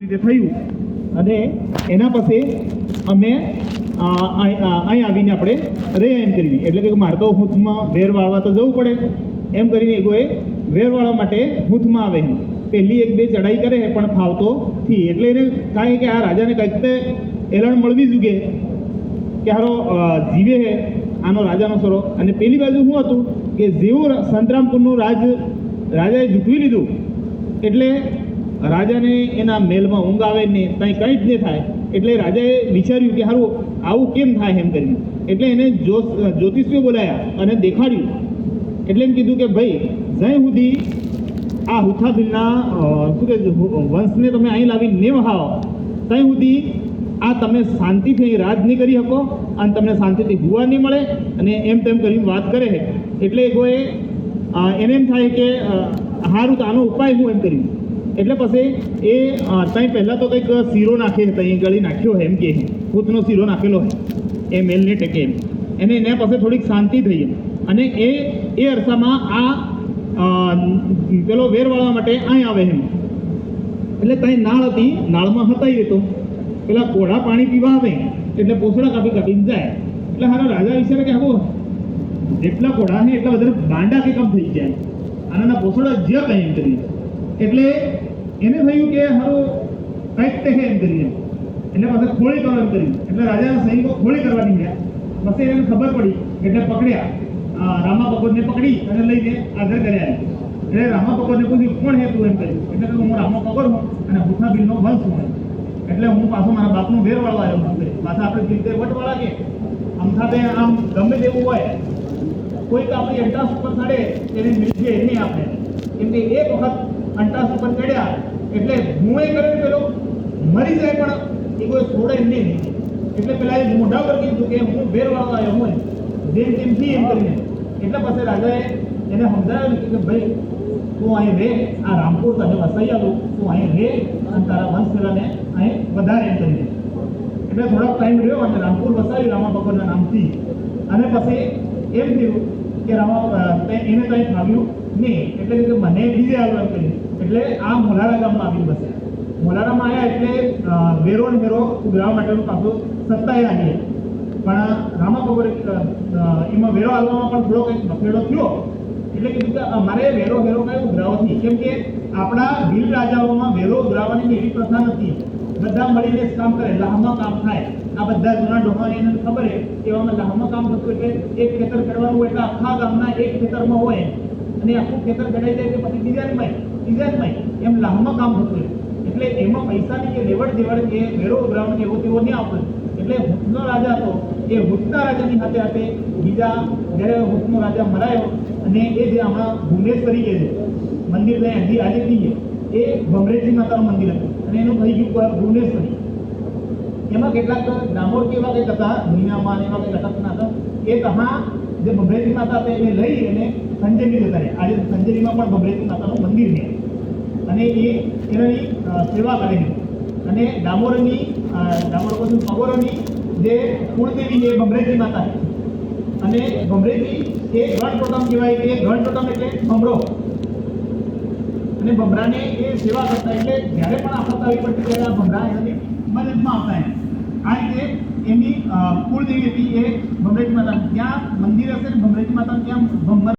રીતે થયું અને એના પછી અમે અહીં આવીને આપણે રે એમ કરવી, એટલે કે મારે તો હૂથમાં વેર વાળવા તો જવું પડે, એમ કરીને એગોએ વેર વાળવા માટે હૂથમાં આવે. પહેલી એક બે ચડાઈ કરે પણ ફાવતો થી, એટલે એને થાય કે આ રાજાને કંઈક તે એલણ મળવી જોઈએ કે હારો જીવે હે આનો રાજાનો સરો. અને પેલી બાજુ શું હતું કે જેવું સંતરામપુરનું રાજાએ જીતવી લીધું એટલે રાજાને એના મહેલમાં ઊંઘ આવે ને કંઈ જ નહીં થાય. એટલે રાજાએ વિચાર્યું કે સારું આવું કેમ થાય એમ કરીને, એટલે એને જ્યોતિષીઓ બોલાયા અને દેખાડ્યું. એટલે એમ કીધું કે ભાઈ જ્યાં સુધી આ હુથાબિલના શું કે વંશને તમે અહીં લાવી ને વહાવો ત્યાં સુધી આ તમે શાંતિથી અહીં રાજ નહીં કરી શકો અને તમને શાંતિથી હુવા નહીં મળે અને એમ તેમ કરીને વાત કરે. એટલે એગોએ એને એમ થાય કે સારું તો આનો ઉપાય હું એમ કર્યું. એટલે પછી એ ત્યાં પહેલાં તો કંઈક શીરો નાખે ત્યાં ગળી નાખ્યો હોય એમ કે ભૂતનો શીરો નાખેલો હોય એ મેલને ટેકે એમ, એને એના પાસે થોડીક શાંતિ થઈ અને એ અરસામાં આ પેલો વેર વાળવા માટે અહીં આવે એમ. એટલે ત્યાં નાળ હતી, નાળમાં હતાઈ રહેતો, પેલા કોળા પાણી પીવા આવે એટલે પોસડા કાપીને જાય. એટલે હારા રાજા વિચારે કે આવો જેટલા કોળા છે એટલા વધારે બાંડા કે કામ થઈ જાય, આના પોસડા જે કંઈ એમ કરી. એટલે એને થયું કે હારું કંઈક તે એમ કરીને એટલે પાછા ખોળી કરવા એમ કરી. એટલે રાજાના સૈનિકો ખોળી કરવાની ગયા. પછી એને ખબર પડી એટલે પકડ્યા, રામા પકોડને પકડી અને લઈને આગળ કર્યા. એટલે રામા પકોડને પૂછ્યું કોણ હે તું એમ કહ્યું. એટલે હું રામા પકોડ હું અને હુથાબિલનો વંશ હું. એટલે હું પાછો મારા બાપનું વેર વાળવા આવ્યો. પાછા આપણે રીતે વટવાળા કે અમથાતે આમ ગમે તેવું હોય કોઈક આપણી અંટાસ ઉપર ચડે એને મિલજે નહીં આપણે, કેમ કે એક વખત અંટાસ ઉપર ચડ્યા એટલે હું એ કરે પેલો મરી જાય પણ એ કોઈ છોડે નહીં. એટલે પેલા એ મોઢા પર કીધું કે હું વેર વાળવા આવ્યો હોય જેમ તેમથી એમ કરીને. એટલે પછી રાજાએ એને સમજાવ્યું કે ભાઈ તું અહીં રે, આ રામપુર તને વસાઈ આવું, તું અહીં રે અને તારા વંશવેલાને અહીં વધારે એમ કરીને. એટલે થોડોક ટાઈમ રહ્યો અને રામપુર વસાવ્યું રામા ભગવાનના નામથી. અને પછી એમ થયું કે એને કંઈ ફાવ્યું નહીં, એટલે કે મને બીજે આવ્યું એમ કરીને. એટલે આ મોલારા ગામમાં આવી બસે. મોલારામાં આવ્યા એટલે વેરો ને વેરો ઉઘરાવા માટેનું પાછું સત્તાએ આવી. પણ રામા ભગવાન એમાં વેરો આવવામાં પણ થોડો કંઈક બફેડો થયો. એટલે કીધું કે અમારે વેરો કંઈ ઉઘરાવો નથી, કેમ કે આપણા ભીલ રાજાઓમાં વેરો ઉઘરાવવાની એવી પ્રથા નથી. બધા મળીને જ કામ કરે, લાહમાં કામ થાય. આ બધા જૂના ડોહાને એને ખબર છે એવામાં લાહમાં કામ થતું એટલે એક ખેતર કરવાનું હોય એટલે આખા ગામના એક ખેતરમાં હોય અને આખું ખેતર કઢાઈ જાય કે પછી બીજામાં એમ લાહમાં કામ થતું. એટલે એમાં પૈસાની કે લેવડ દેવડ કે વેરો ઉઘરાવવાની એવો તેવો નહીં આવતો. એટલે હુથનો રાજા હતો એ હુથના રાજાની સાથે સાથે બીજા જ્યારે હુથનો રાજા મરાયો અને એ જે હમણાં ભુવનેશ્વરી કે છે મંદિર હજી આજે નહીં એ ભમરેજી માતાનું મંદિર હતું અને એનું થઈ ગયું ભુવનેશ્વરી. એમાં કેટલાક ડામોર કેવા કંઈક હતા, મીનામાં એવા કંઈક અટકના હતા. એ તહાં જે ભમરેજી માતા હતા એને લઈ અને સંજયની જતા રહે. આજે સંજયમાં પણ ભમરેજી માતાનું મંદિર છે અને એની સેવા કરે છે. અને ડામોરની પગોરની જે કુળદેવી છે ભમરેજી માતા છે. અને ભમરેજી એ ગણ ટોટમ કહેવાય કે ગણ ટોટમ એટલે ભમરો. અને ભમરાને એ સેવા કરતા એટલે જ્યારે પણ આપતા આવી પડતી ત્યારે આ ભમરા એનાથી મદદમાં આવતા. આ રીતે એમની કુળદેવી હતી એ ભમરેજી માતા. ત્યાં મંદિર હશે ને ભમરેજી માતા ત્યાં ભમર